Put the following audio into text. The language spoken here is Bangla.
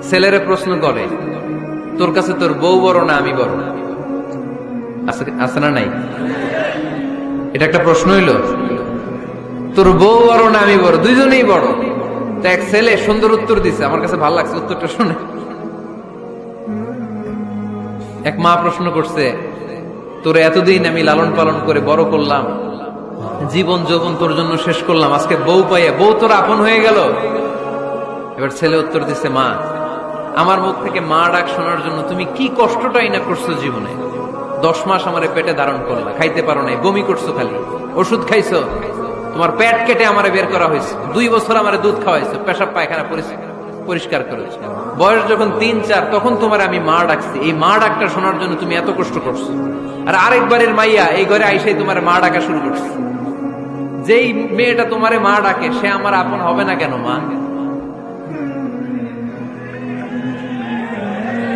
ছেলেরে প্রশ্ন করে, তোর কাছে তোর বউ বড় না আমি বড়? আছে না নাই? এটা একটা প্রশ্ন হইল। তোর বউ বড় না আমি বড়? দুইজনেই বড়। তো এক ছেলে সুন্দর উত্তর দিছে, আমার কাছে ভালো লাগছে উত্তরটা শুনে। এক মা প্রশ্ন করছে, তোর এতদিন আমি লালন পালন করে বড় করলাম, জীবন যৌবন তোর জন্য শেষ করলাম, আজকে বউ পাইয়া বউ তোর আপন হয়ে গেল। এবার ছেলে উত্তর দিছে, মা আমার মুখ থেকে মা ডাক শোনার জন্য তুমি কি কষ্টটাই না করছো জীবনে। 10 মাস আমারে পেটে ধারণ করলা, খাইতে পারো নাই, বমি করছো, খালি ওষুধ খাইছো, তোমার পেট কেটে আমারে বের করা হয়েছে, 2 বছর আমারে দুধ খাওয়াইছো, পেশাব পায়খানা পরিষ্কার করেছো, বয়স যখন 3-4 তখন তোমার আমি মা ডাকছি। এই মা ডাকটা শোনার জন্য তুমি এত কষ্ট করছো, আর আরেকবারের মাইয়া এই ঘরে আইসাই তোমার মা ডাকা শুরু করছে। যেই মেয়েটা তোমারে মা ডাকে সে আমার আপন হবে না কেন মা?